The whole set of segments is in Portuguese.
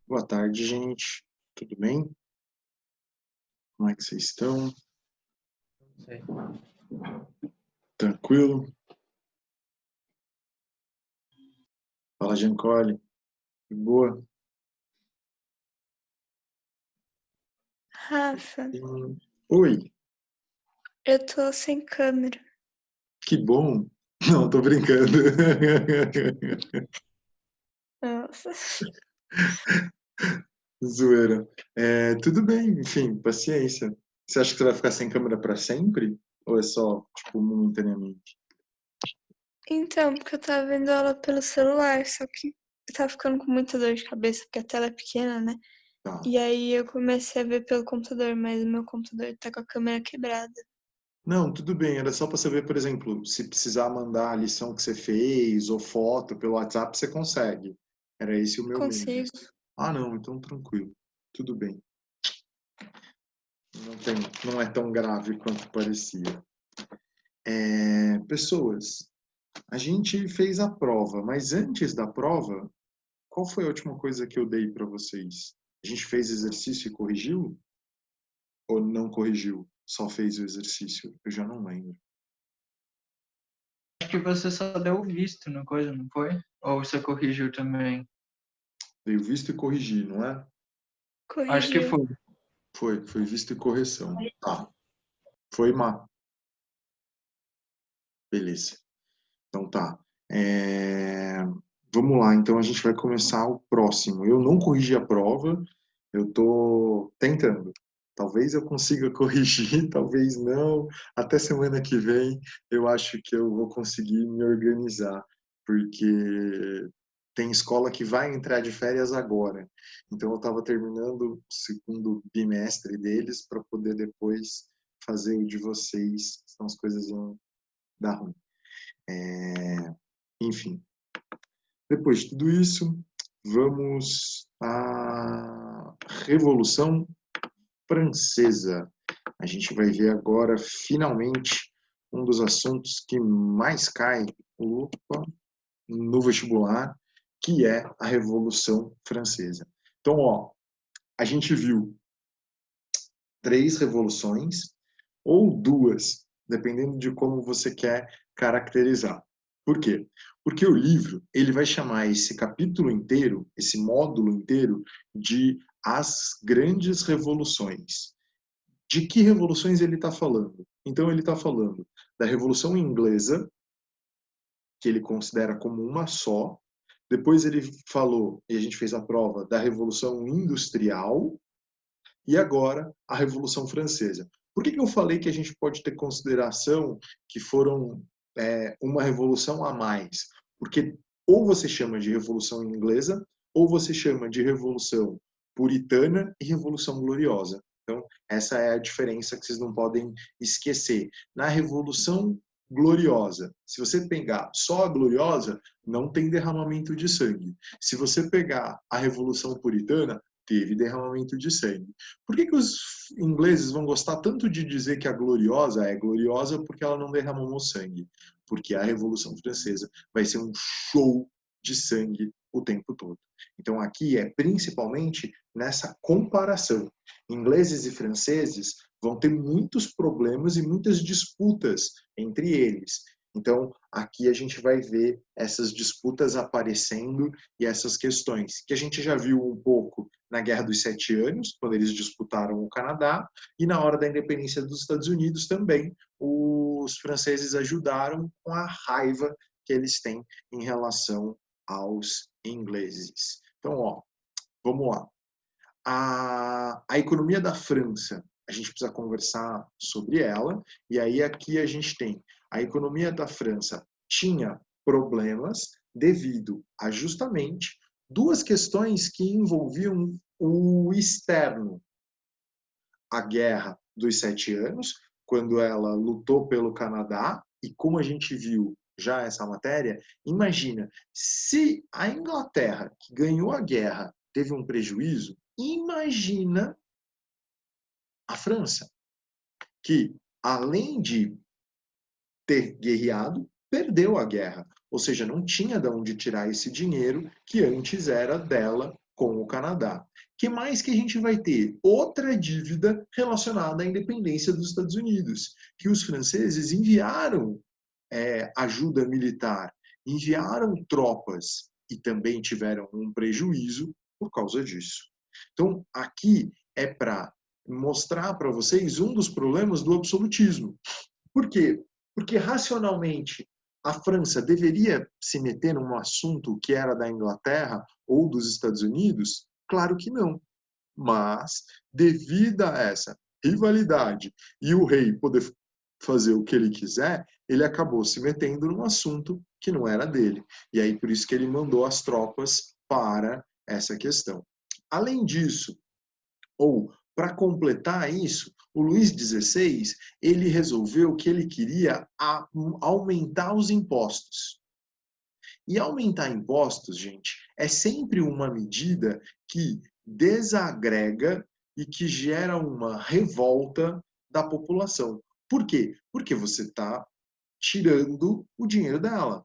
Boa tarde, gente. Tudo bem? Como é que vocês estão? Sei. Tranquilo? Fala, Giancoli. De boa? Rafa, Oi, eu tô sem câmera. que bom. Não, tô brincando. Nossa. Zoeira. Tudo bem, enfim, paciência. Você acha que você vai ficar sem câmera para sempre? Ou é só, tipo, momentaneamente? Então, porque eu tava vendo aula pelo celular, só que eu tava ficando com muita dor de cabeça, porque a tela é pequena, né? Tá. E aí eu comecei a ver pelo computador, mas o meu computador tá com a câmera quebrada. Não, tudo bem. Era só para saber, por exemplo, se precisar mandar a lição que você fez ou foto pelo WhatsApp, você consegue. Era esse o meu medo. Consigo. Ah, não, então tranquilo. Tudo bem. Não é tão grave quanto parecia. Pessoas, a gente fez a prova, mas antes da prova, qual foi a última coisa que eu dei para vocês? A gente fez exercício e corrigiu? Ou não corrigiu? Só fez o exercício? Eu já não lembro. Acho que você só deu o visto na coisa, não foi? Ou você corrigiu também? Dei o visto e corrigi, não é? Acho que Corrigiu. foi. Foi visto e correção. Tá. Foi má. Beleza. Então tá. Vamos lá, então a gente vai começar o próximo. Eu não corrigi a prova, eu estou tentando. Talvez eu consiga corrigir, talvez não. Até semana que vem eu acho que eu vou conseguir me organizar, porque tem escola que vai entrar de férias agora. Então eu estava terminando o segundo bimestre deles para poder depois fazer o de vocês, senão as coisas vão dar ruim. Enfim, depois de tudo isso, vamos à Revolução Francesa. A gente vai ver agora, finalmente, um dos assuntos que mais cai no vestibular, que é a Revolução Francesa. Então, ó, a gente viu 3 revoluções ou 2, dependendo de como você quer caracterizar. Por quê? Porque o livro ele vai chamar esse capítulo inteiro, esse módulo inteiro, de As Grandes Revoluções. De que revoluções ele está falando? Então ele está falando da Revolução Inglesa, que ele considera como uma só. Depois ele falou, e a gente fez a prova, da Revolução Industrial, e agora a Revolução Francesa. Por que eu falei que a gente pode ter consideração que foram uma revolução a mais? Porque ou você chama de Revolução Inglesa, ou você chama de Revolução Puritana e Revolução Gloriosa. Então, essa é a diferença que vocês não podem esquecer. Na Revolução Gloriosa, se você pegar só a Gloriosa, não tem derramamento de sangue. Se você pegar a Revolução Puritana, teve derramamento de sangue. Por que os ingleses vão gostar tanto de dizer que a Gloriosa é gloriosa porque ela não derramou sangue? Porque a Revolução Francesa vai ser um show de sangue o tempo todo. Então aqui é principalmente nessa comparação. Ingleses e franceses vão ter muitos problemas e muitas disputas entre eles. Então, aqui a gente vai ver essas disputas aparecendo e essas questões que a gente já viu um pouco na Guerra dos 7 Anos, quando eles disputaram o Canadá, e na hora da independência dos Estados Unidos também, os franceses ajudaram com a raiva que eles têm em relação aos ingleses. Então, ó, vamos lá. A economia da França, a gente precisa conversar sobre ela, e aí aqui a gente tem a economia da França tinha problemas devido a justamente 2 questões que envolviam o externo. A Guerra dos 7 Anos, quando ela lutou pelo Canadá, e como a gente viu já essa matéria, imagina, se a Inglaterra, que ganhou a guerra, teve um prejuízo, imagina a França, que além de ter guerreado, perdeu a guerra. Ou seja, não tinha de onde tirar esse dinheiro que antes era dela com o Canadá. Que mais que a gente vai ter? Outra dívida relacionada à independência dos Estados Unidos, que os franceses enviaram ajuda militar, enviaram tropas e também tiveram um prejuízo por causa disso. Então, aqui é para mostrar para vocês um dos problemas do absolutismo. Por quê? Porque racionalmente a França deveria se meter num assunto que era da Inglaterra ou dos Estados Unidos? Claro que não. Mas, devido a essa rivalidade e o rei poder fazer o que ele quiser, ele acabou se metendo num assunto que não era dele. E aí, por isso que ele mandou as tropas para essa questão. Além disso, ou para completar isso, o Luís XVI, ele resolveu que ele queria aumentar os impostos. E aumentar impostos, gente, é sempre uma medida que desagrega e que gera uma revolta da população. Por quê? Porque você está tirando o dinheiro dela.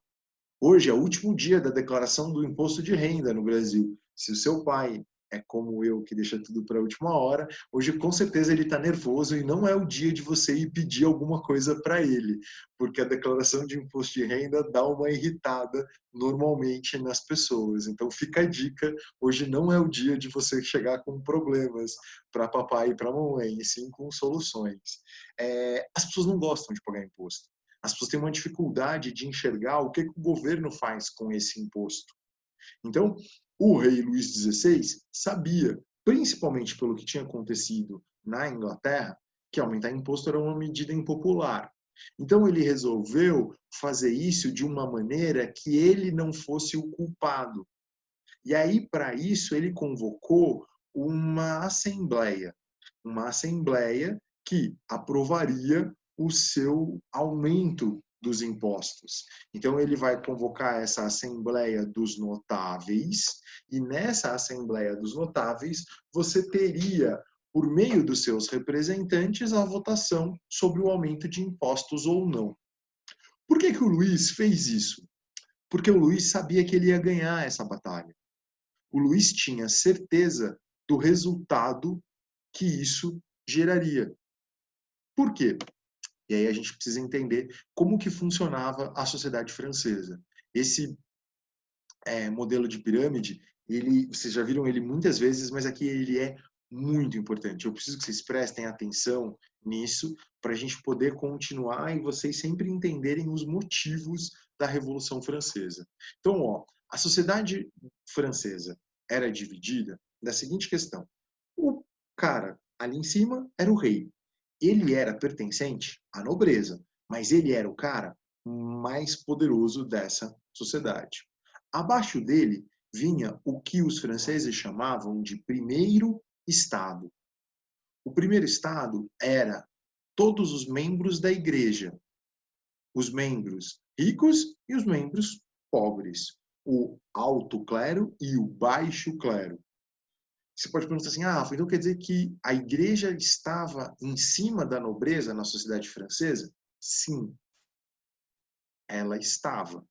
Hoje é o último dia da declaração do imposto de renda no Brasil. Se o seu pai é como eu, que deixa tudo para a última hora, hoje com certeza ele está nervoso e não é o dia de você ir pedir alguma coisa para ele, porque a declaração de imposto de renda dá uma irritada normalmente nas pessoas. Então fica a dica, hoje não é o dia de você chegar com problemas para papai e para mamãe, e sim com soluções. As pessoas não gostam de pagar imposto. As pessoas têm uma dificuldade de enxergar o que o governo faz com esse imposto. Então, o rei Luís XVI sabia, principalmente pelo que tinha acontecido na Inglaterra, que aumentar imposto era uma medida impopular. Então, ele resolveu fazer isso de uma maneira que ele não fosse o culpado. E aí, para isso, ele convocou uma assembleia que aprovaria o seu aumento dos impostos. Então, ele vai convocar essa Assembleia dos Notáveis, e nessa Assembleia dos Notáveis, você teria, por meio dos seus representantes, a votação sobre o aumento de impostos ou não. Por que o Luís fez isso? Porque o Luís sabia que ele ia ganhar essa batalha. O Luís tinha certeza do resultado que isso geraria. Por quê? E aí a gente precisa entender como que funcionava a sociedade francesa. Esse modelo de pirâmide, vocês já viram ele muitas vezes, mas aqui ele é muito importante. Eu preciso que vocês prestem atenção nisso para a gente poder continuar e vocês sempre entenderem os motivos da Revolução Francesa. Então, a sociedade francesa era dividida da seguinte questão. O cara ali em cima era o rei. Ele era pertencente à nobreza, mas ele era o cara mais poderoso dessa sociedade. Abaixo dele vinha o que os franceses chamavam de primeiro estado. O primeiro estado era todos os membros da igreja, os membros ricos e os membros pobres, o alto clero e o baixo clero. Você pode perguntar assim, Rafa, então quer dizer que a igreja estava em cima da nobreza na sociedade francesa? Sim, ela estava.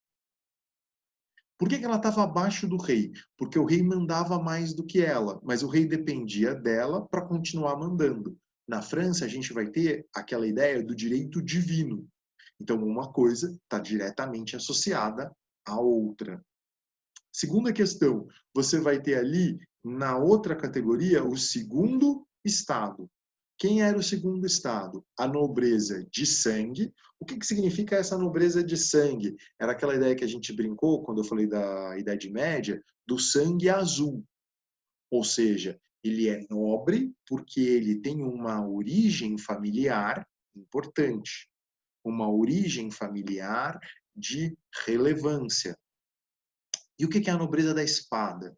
Por que ela estava abaixo do rei? Porque o rei mandava mais do que ela, mas o rei dependia dela para continuar mandando. Na França, a gente vai ter aquela ideia do direito divino. Então, uma coisa está diretamente associada à outra. Segunda questão, você vai ter ali, na outra categoria, o segundo estado. Quem era o segundo estado? A nobreza de sangue. O que significa essa nobreza de sangue? Era aquela ideia que a gente brincou quando eu falei da Idade Média, do sangue azul. Ou seja, ele é nobre porque ele tem uma origem familiar importante, uma origem familiar de relevância. E o que é a nobreza da espada?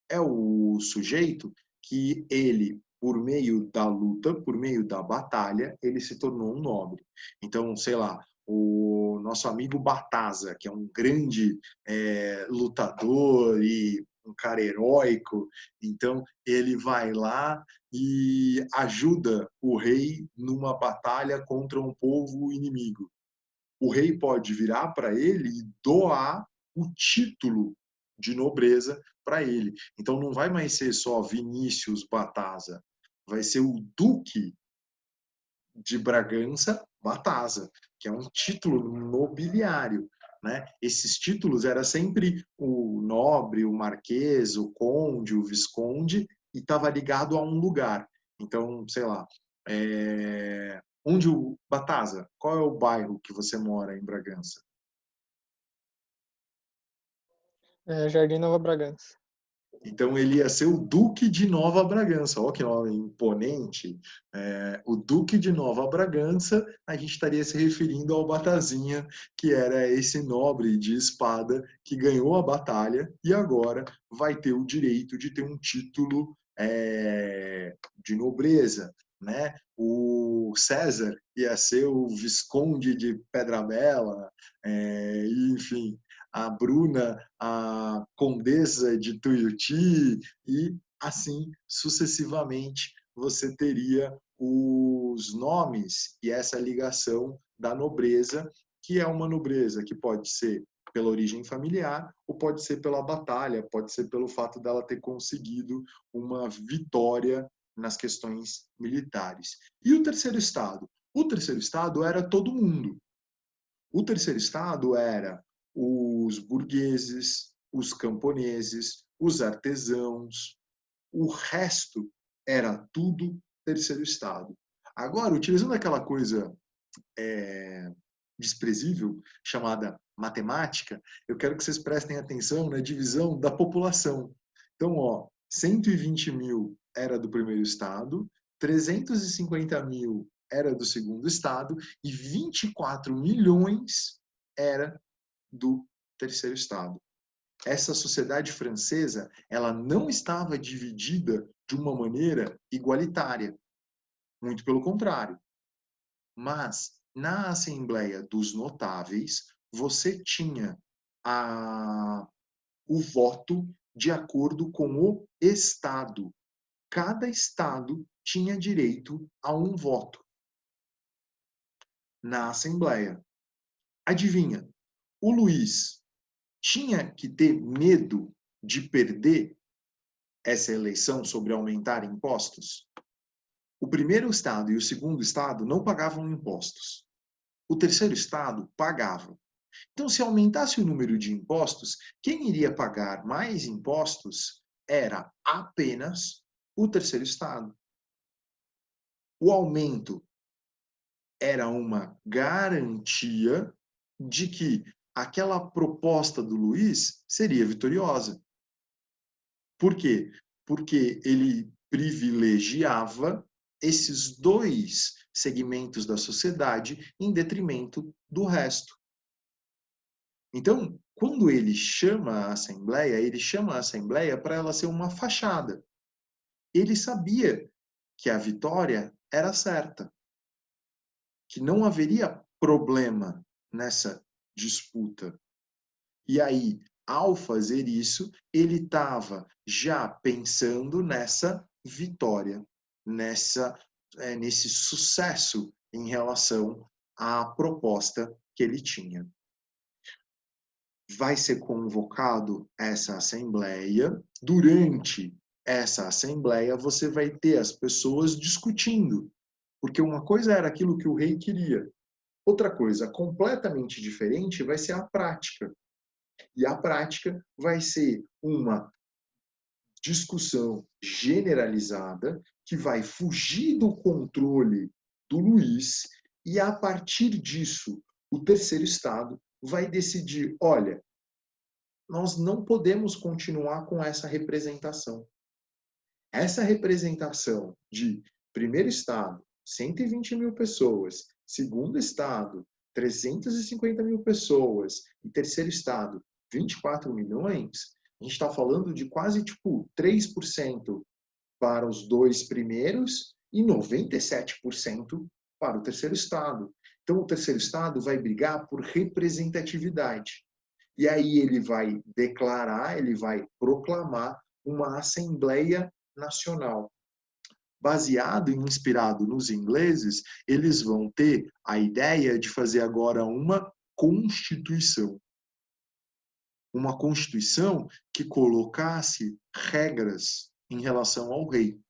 É o sujeito que ele, por meio da luta, por meio da batalha, ele se tornou um nobre. Então, sei lá, o nosso amigo Bataza, que é um grande lutador e um cara heróico, então ele vai lá e ajuda o rei numa batalha contra um povo inimigo. O rei pode virar para ele e doar o título de nobreza para ele. Então não vai mais ser só Vinícius Bataza, vai ser o Duque de Bragança Bataza, que é um título nobiliário, né? Esses títulos era sempre o nobre, o marquês, o conde, o visconde, e estava ligado a um lugar. Então, sei lá, onde o Bataza? Qual é o bairro que você mora em Bragança? Jardim Nova Bragança. Então ele ia ser o Duque de Nova Bragança. Olha que nome imponente. O Duque de Nova Bragança, a gente estaria se referindo ao Batazinha, que era esse nobre de espada que ganhou a batalha e agora vai ter o direito de ter um título de nobreza, né? O César ia ser o Visconde de Pedra Bela, enfim, a Bruna, a Condessa de Tuiuti, e assim sucessivamente você teria os nomes e essa ligação da nobreza, que é uma nobreza que pode ser pela origem familiar, ou pode ser pela batalha, pode ser pelo fato dela ter conseguido uma vitória nas questões militares. E o terceiro estado? O terceiro estado era todo mundo. O terceiro estado era os burgueses, os camponeses, os artesãos. O resto era tudo terceiro estado. Agora, utilizando aquela coisa desprezível chamada matemática, eu quero que vocês prestem atenção na divisão da população. Então, 120 mil era do primeiro estado, 350 mil era do segundo estado e 24 milhões era do terceiro estado. Essa sociedade francesa, ela não estava dividida de uma maneira igualitária, muito pelo contrário. Mas na Assembleia dos Notáveis, você tinha o voto de acordo com o estado. Cada estado tinha direito a um voto na Assembleia. Adivinha? O Luiz tinha que ter medo de perder essa eleição sobre aumentar impostos? O primeiro estado e o segundo estado não pagavam impostos. O terceiro estado pagava. Então, se aumentasse o número de impostos, quem iria pagar mais impostos era apenas o terceiro estado. O aumento era uma garantia de que aquela proposta do Luiz seria vitoriosa. Por quê? Porque ele privilegiava esses dois segmentos da sociedade em detrimento do resto. Então, quando ele chama a Assembleia para ela ser uma fachada. Ele sabia que a vitória era certa, que não haveria problema nessa disputa. E aí, ao fazer isso, ele estava já pensando nessa vitória, nesse sucesso em relação à proposta que ele tinha. Vai ser convocado essa assembleia. Durante essa assembleia, você vai ter as pessoas discutindo, porque uma coisa era aquilo que o rei queria, outra coisa completamente diferente vai ser a prática. E a prática vai ser uma discussão generalizada que vai fugir do controle do Luiz e, a partir disso, o terceiro estado vai decidir, olha, nós não podemos continuar com essa representação. Essa representação de primeiro estado, 120 mil pessoas, segundo estado, 350 mil pessoas, e terceiro estado, 24 milhões, a gente está falando de quase 3% para os dois primeiros e 97% para o terceiro estado. Então, o terceiro estado vai brigar por representatividade. E aí ele vai declarar, ele vai proclamar uma Assembleia Nacional. Baseado e inspirado nos ingleses, eles vão ter a ideia de fazer agora uma Constituição. uma constituição que colocasse regras em relação ao rei,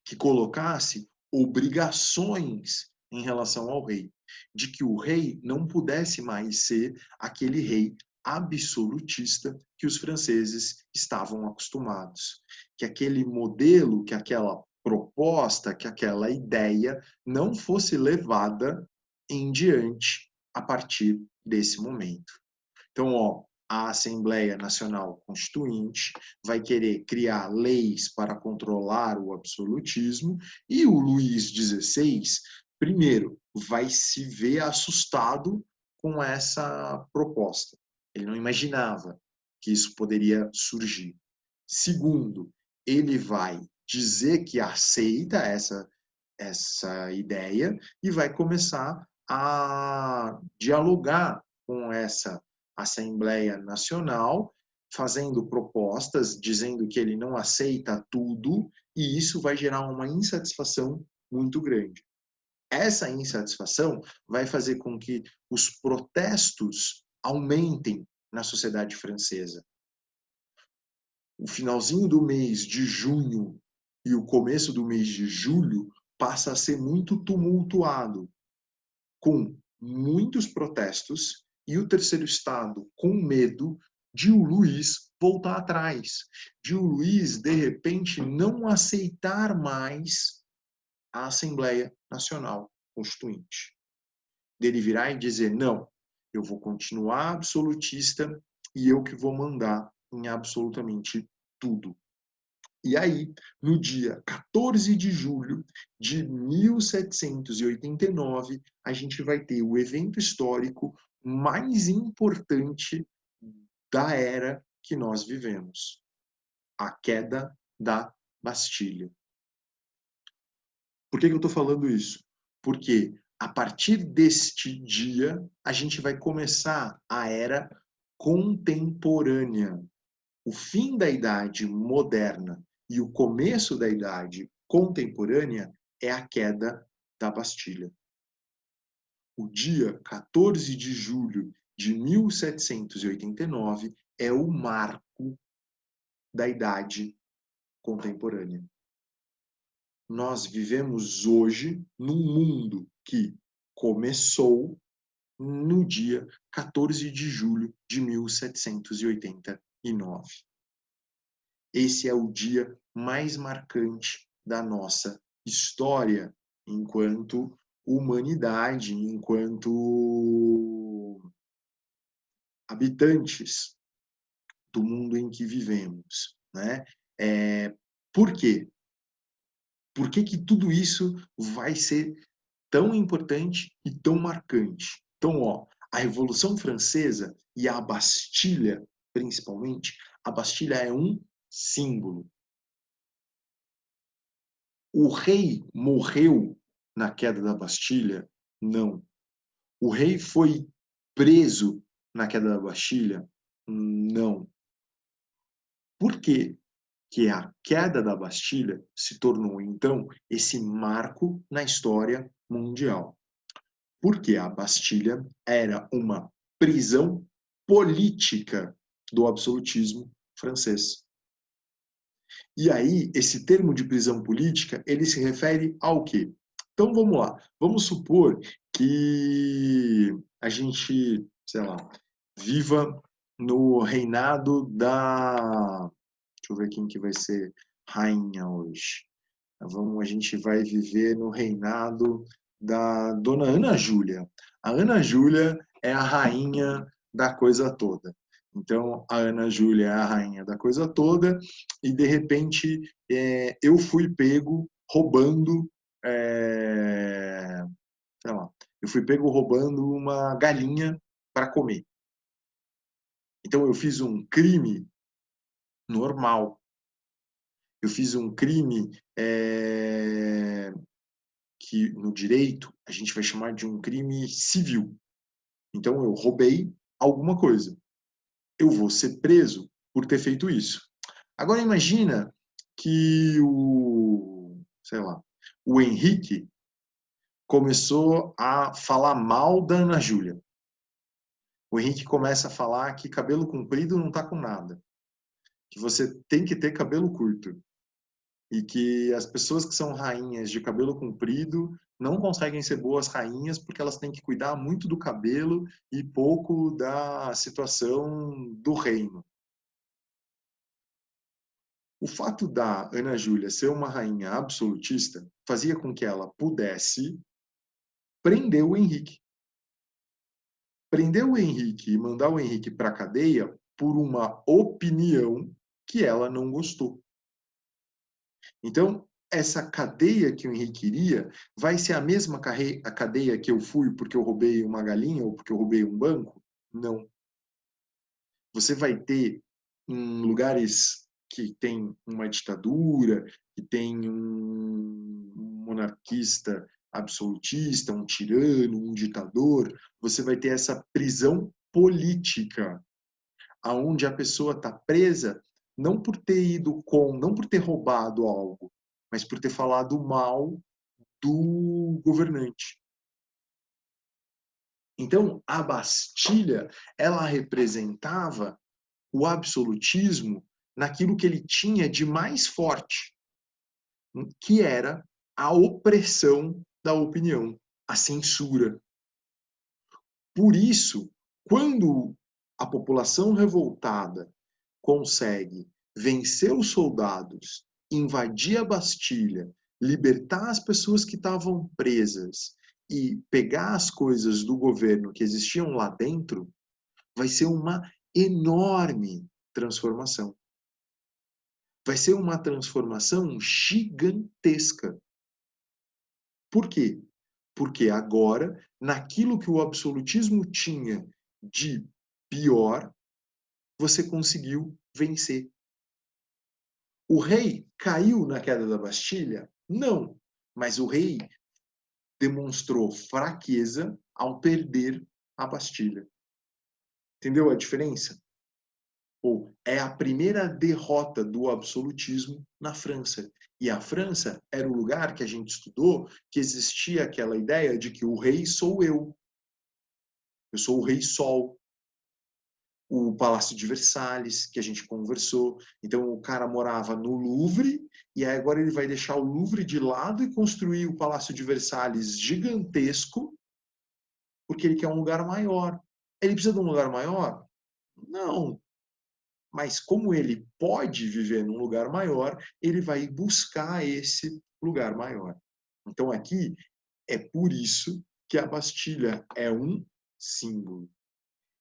que colocasse obrigações em relação ao rei, de que o rei não pudesse mais ser aquele rei absolutista que os franceses estavam acostumados, que aquele modelo, que aquela proposta, que aquela ideia não fosse levada em diante a partir desse momento. Então, a Assembleia Nacional Constituinte vai querer criar leis para controlar o absolutismo e o Luís XVI, primeiro, vai se ver assustado com essa proposta. Ele não imaginava que isso poderia surgir. Segundo, ele vai dizer que aceita essa ideia e vai começar a dialogar com essa Assembleia Nacional, fazendo propostas, dizendo que ele não aceita tudo, e isso vai gerar uma insatisfação muito grande. Essa insatisfação vai fazer com que os protestos aumentem na sociedade francesa. O finalzinho do mês de junho e o começo do mês de julho passa a ser muito tumultuado, com muitos protestos e o terceiro estado com medo de o Luís voltar atrás, de o Luís, de repente, não aceitar mais a Assembleia Nacional Constituinte. Dele virar e dizer, não, eu vou continuar absolutista e eu que vou mandar em absolutamente tudo. E aí, no dia 14 de julho de 1789, a gente vai ter o evento histórico mais importante da era que nós vivemos, a queda da Bastilha. Por que eu estou falando isso? Porque a partir deste dia, a gente vai começar a era contemporânea. O fim da Idade Moderna e o começo da Idade Contemporânea é a queda da Bastilha. O dia 14 de julho de 1789 é o marco da Idade Contemporânea. Nós vivemos hoje num mundo que começou no dia 14 de julho de 1789. Esse é o dia mais marcante da nossa história enquanto humanidade, enquanto habitantes do mundo em que vivemos, né? Por quê? Por que que tudo isso vai ser tão importante e tão marcante? Então, a Revolução Francesa e a Bastilha, principalmente, a Bastilha é um símbolo. O rei morreu na queda da Bastilha? Não. O rei foi preso na queda da Bastilha? Não. Por quê que a queda da Bastilha se tornou, então, esse marco na história mundial? Porque a Bastilha era uma prisão política do absolutismo francês. E aí, esse termo de prisão política, ele se refere ao quê? Então, vamos lá. Vamos supor que a gente, sei lá, viva no reinado da... Deixa eu ver quem que vai ser rainha hoje. A gente vai viver no reinado da Dona Ana Júlia. A Ana Júlia é a rainha da coisa toda. Então, a Ana Júlia é a rainha da coisa toda e, de repente, eu fui pego roubando, sei lá, eu fui pego roubando uma galinha para comer. Então, eu fiz um crime normal. Eu fiz um crime que, no direito, a gente vai chamar de um crime civil. Então, eu roubei alguma coisa. Eu vou ser preso por ter feito isso. Agora imagina que sei lá, o Henrique começou a falar mal da Ana Júlia. O Henrique começa a falar que cabelo comprido não tá com nada, que você tem que ter cabelo curto e que as pessoas que são rainhas de cabelo comprido não conseguem ser boas rainhas porque elas têm que cuidar muito do cabelo e pouco da situação do reino. O fato da Ana Júlia ser uma rainha absolutista fazia com que ela pudesse prender o Henrique. Prender o Henrique e mandar o Henrique para a cadeia por uma opinião que ela não gostou. Então, essa cadeia que o Henrique iria vai ser a mesma a cadeia que eu fui porque eu roubei uma galinha ou porque eu roubei um banco? Não. Você vai ter em lugares que tem uma ditadura, que tem um monarquista absolutista, um tirano, um ditador, você vai ter essa prisão política, aonde a pessoa está presa não por ter ido não por ter roubado algo, mas por ter falado mal do governante. Então, a Bastilha, ela representava o absolutismo naquilo que ele tinha de mais forte, que era a opressão da opinião, a censura. Por isso, quando a população revoltada consegue vencer os soldados, invadir a Bastilha, libertar as pessoas que estavam presas e pegar as coisas do governo que existiam lá dentro, vai ser uma enorme transformação. Vai ser uma transformação gigantesca. Por quê? Porque agora, naquilo que o absolutismo tinha de pior, você conseguiu vencer. O rei caiu na queda da Bastilha? Não. Mas o rei demonstrou fraqueza ao perder a Bastilha. Entendeu a diferença? Ou é a primeira derrota do absolutismo na França. E a França era o lugar que a gente estudou que existia aquela ideia de que o rei sou eu. Eu sou o rei Sol. O Palácio de Versalhes, que a gente conversou. Então, o cara morava no Louvre, e aí agora ele vai deixar o Louvre de lado e construir o Palácio de Versalhes gigantesco, porque ele quer um lugar maior. Ele precisa de um lugar maior? Não. Mas como ele pode viver num lugar maior, ele vai buscar esse lugar maior. Então, aqui, é por isso que a Bastilha é um símbolo.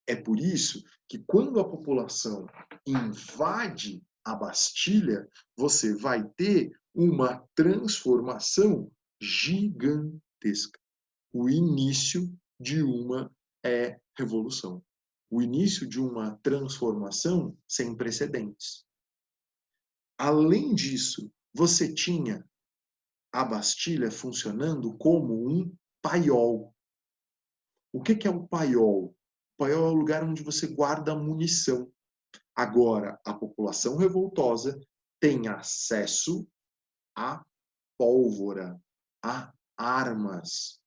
É por isso que quando a população invade a Bastilha, você vai ter uma transformação gigantesca. O início de uma revolução. O início de uma transformação sem precedentes. Além disso, você tinha a Bastilha funcionando como um paiol. O que é o paiol? O paiol é o lugar onde você guarda munição. Agora, a população revoltosa tem acesso a pólvora, a armas.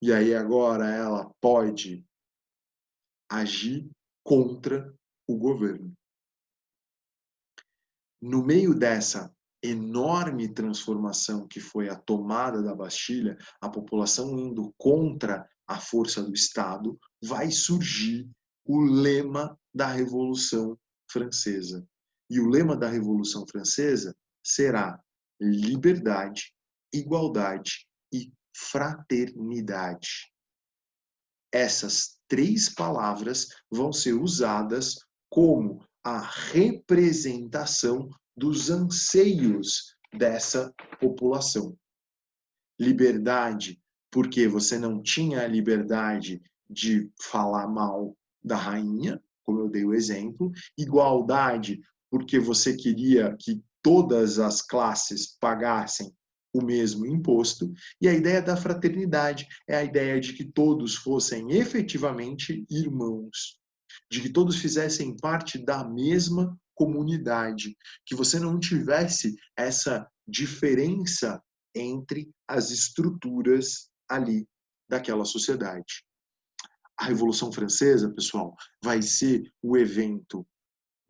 E aí agora ela pode agir contra o governo. No meio dessa enorme transformação que foi a tomada da Bastilha, a população indo contra a força do Estado, vai surgir o lema da Revolução Francesa. E o lema da Revolução Francesa será liberdade, igualdade e fraternidade. Essas três palavras vão ser usadas como a representação dos anseios dessa população. Liberdade, porque você não tinha a liberdade de falar mal da rainha, como eu dei o exemplo. Igualdade, porque você queria que todas as classes pagassem o mesmo imposto. E a ideia da fraternidade é a ideia de que todos fossem efetivamente irmãos, de que todos fizessem parte da mesma comunidade, que você não tivesse essa diferença entre as estruturas ali daquela sociedade. A Revolução Francesa, pessoal, vai ser o evento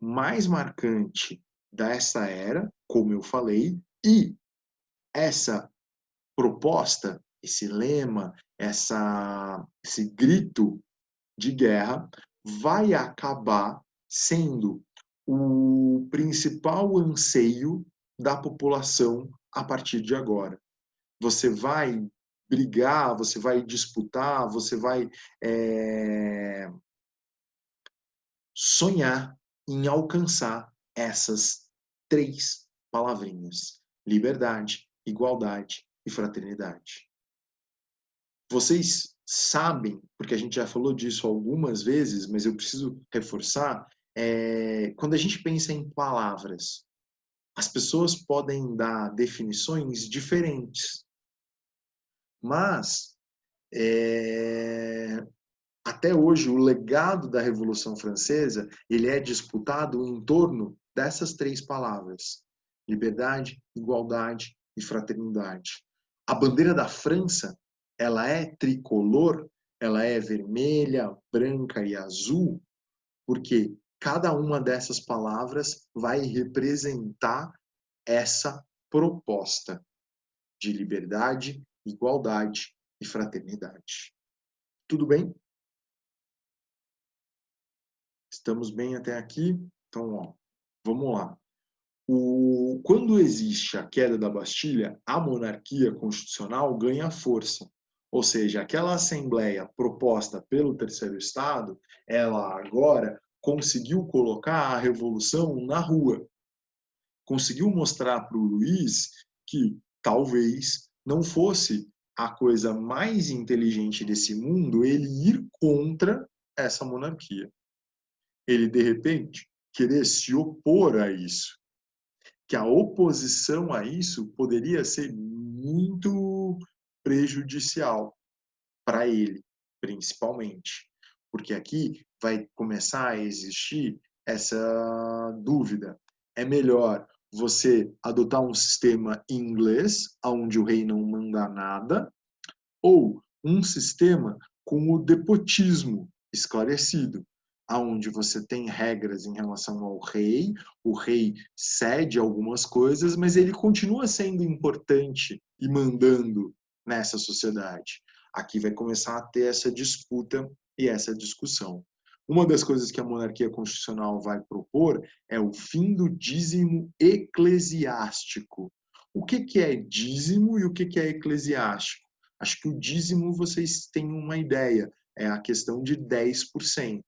mais marcante dessa era, como eu falei, e essa proposta, esse lema, esse grito de guerra vai acabar sendo o principal anseio da população a partir de agora. Você vai brigar, você vai disputar, você vai sonhar em alcançar essas 3 palavrinhas: liberdade, igualdade e fraternidade. Vocês sabem, porque a gente já falou disso algumas vezes, mas eu preciso reforçar, quando a gente pensa em palavras, as pessoas podem dar definições diferentes, mas até hoje o legado da Revolução Francesa ele é disputado em torno dessas 3 palavras: liberdade, igualdade e fraternidade. A bandeira da França ela é tricolor, ela é vermelha, branca e azul, porque cada uma dessas palavras vai representar essa proposta de liberdade, igualdade e fraternidade. Tudo bem? Estamos bem até aqui? Então, ó, vamos lá. Quando existe a queda da Bastilha, a monarquia constitucional ganha força. Ou seja, aquela assembleia proposta pelo Terceiro Estado, ela agora conseguiu colocar a revolução na rua. Conseguiu mostrar para o Luís que talvez não fosse a coisa mais inteligente desse mundo ele ir contra essa monarquia. Ele, de repente, querer se opor a isso. Que a oposição a isso poderia ser muito prejudicial para ele, principalmente. Porque aqui vai começar a existir essa dúvida. É melhor você adotar um sistema inglês, onde o rei não manda nada, ou um sistema com o despotismo esclarecido, aonde você tem regras em relação ao rei, o rei cede algumas coisas, mas ele continua sendo importante e mandando nessa sociedade. Aqui vai começar a ter essa disputa e essa discussão. Uma das coisas que a monarquia constitucional vai propor é o fim do dízimo eclesiástico. O que é dízimo e o que é eclesiástico? Acho que o dízimo vocês têm uma ideia, é a questão de 10%.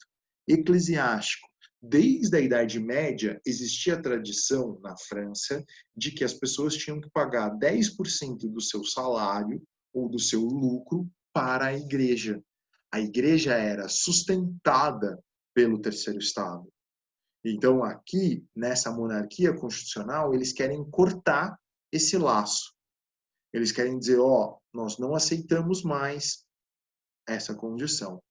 Eclesiástico. Desde a Idade Média, existia a tradição na França de que as pessoas tinham que pagar 10% do seu salário ou do seu lucro para a igreja. A igreja era sustentada pelo Terceiro Estado. Então, aqui, nessa monarquia constitucional, eles querem cortar esse laço. Eles querem dizer, ó, nós não aceitamos mais essa condição.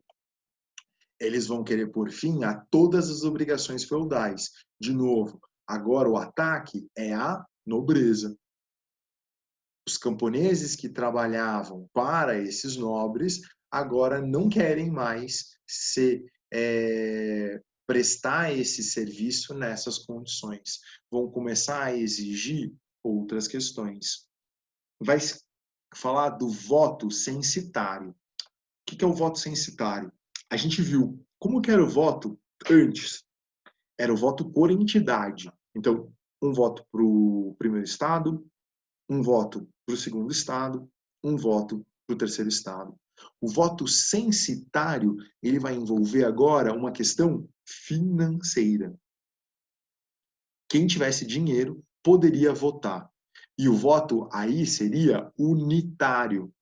Eles vão querer pôr fim a todas as obrigações feudais. De novo, agora o ataque é à nobreza. Os camponeses que trabalhavam para esses nobres agora não querem mais prestar esse serviço nessas condições. Vão começar a exigir outras questões. Vai falar do voto censitário. O que é o voto censitário? A gente viu como que era o voto antes. Era o voto por entidade. Então, um voto para o primeiro estado, um voto para o segundo estado, um voto para o terceiro estado. O voto censitário, ele vai envolver agora uma questão financeira. Quem tivesse dinheiro poderia votar. E o voto aí seria unitário.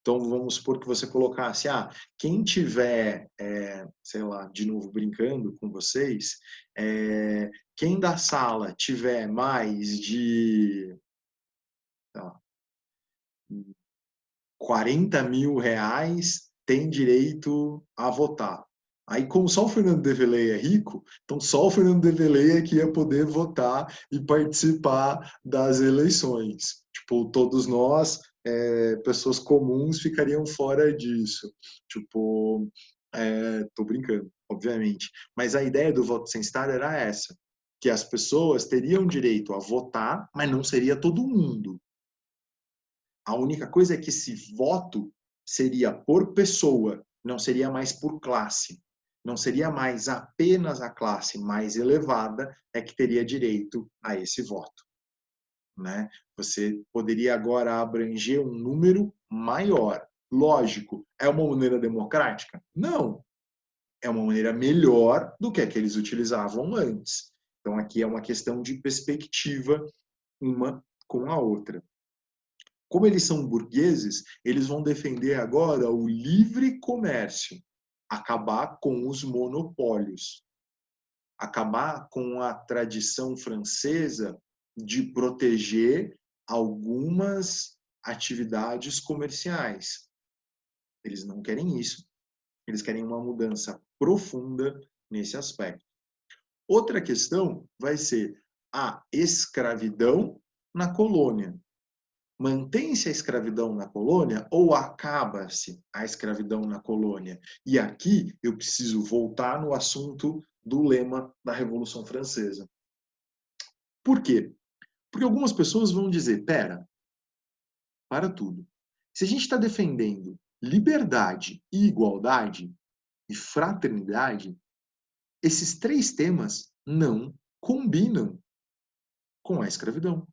Então, vamos supor que você colocasse, quem tiver, sei lá, de novo brincando com vocês, quem da sala tiver mais de 40 mil reais tem direito a votar. Aí, como só o Fernando Develey é rico, então só o Fernando Develey é que ia poder votar e participar das eleições. Tipo, todos nós, pessoas comuns, ficariam fora disso. Tipo, Tô brincando, obviamente. Mas a ideia do voto censitário era essa, que as pessoas teriam direito a votar, mas não seria todo mundo. A única coisa é que esse voto seria por pessoa, não seria mais por classe. Não seria mais apenas a classe mais elevada é que teria direito a esse voto, né? Você poderia agora abranger um número maior. Lógico, é uma maneira democrática? Não. É uma maneira melhor do que a que eles utilizavam antes. Então, aqui é uma questão de perspectiva uma com a outra. Como eles são burgueses, eles vão defender agora o livre comércio, acabar com os monopólios, acabar com a tradição francesa de proteger algumas atividades comerciais. Eles não querem isso. Eles querem uma mudança profunda nesse aspecto. Outra questão vai ser a escravidão na colônia. Mantém-se a escravidão na colônia ou acaba-se a escravidão na colônia? E aqui eu preciso voltar no assunto do lema da Revolução Francesa. Por quê? Porque algumas pessoas vão dizer, para tudo. Se a gente está defendendo liberdade e igualdade e fraternidade, esses três temas não combinam com a escravidão.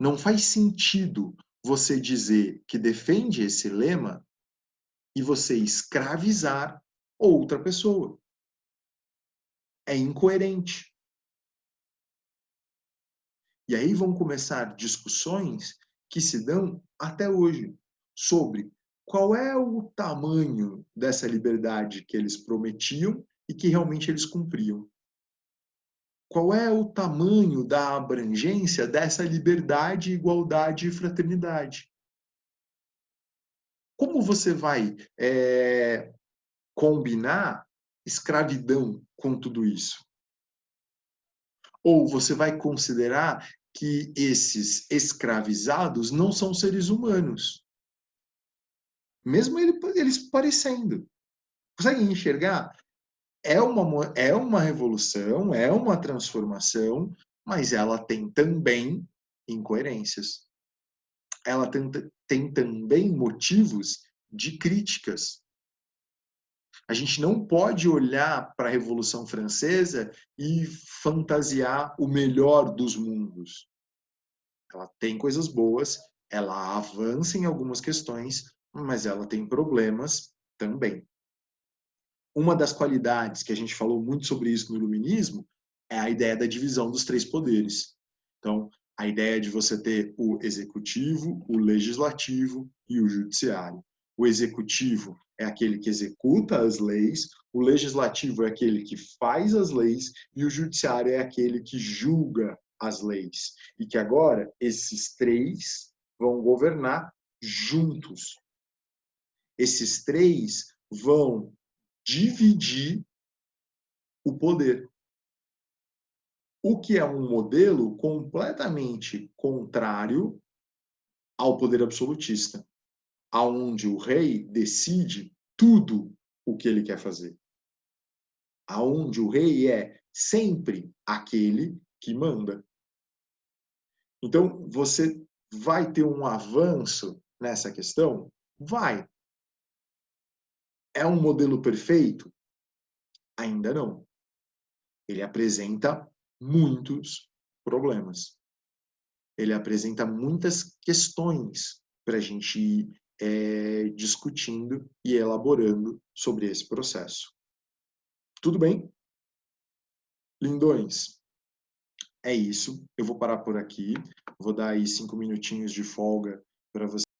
Não faz sentido você dizer que defende esse lema e você escravizar outra pessoa. É incoerente. E aí vão começar discussões que se dão até hoje sobre qual é o tamanho dessa liberdade que eles prometiam e que realmente eles cumpriam. Qual é o tamanho da abrangência dessa liberdade, igualdade e fraternidade? Como você vai combinar escravidão com tudo isso? Ou você vai considerar que esses escravizados não são seres humanos? Mesmo eles parecendo. Conseguem enxergar? É uma revolução, é uma transformação, mas ela tem também incoerências. Ela tem também motivos de críticas. A gente não pode olhar para a Revolução Francesa e fantasiar o melhor dos mundos. Ela tem coisas boas, ela avança em algumas questões, mas ela tem problemas também. Uma das qualidades que a gente falou muito sobre isso no Iluminismo é a ideia da divisão dos três poderes. Então, a ideia de você ter o executivo, o legislativo e o judiciário. O executivo é aquele que executa as leis, o legislativo é aquele que faz as leis e o judiciário é aquele que julga as leis. E que agora esses três vão governar juntos. Esses três vão dividir o poder. O que é um modelo completamente contrário ao poder absolutista, aonde o rei decide tudo o que ele quer fazer. Aonde o rei é sempre aquele que manda. Então, você vai ter um avanço nessa questão? Vai. É um modelo perfeito? Ainda não. Ele apresenta muitos problemas. Ele apresenta muitas questões para a gente ir discutindo e elaborando sobre esse processo. Tudo bem? Lindões, é isso. Eu vou parar por aqui. Vou dar aí 5 minutinhos de folga para você.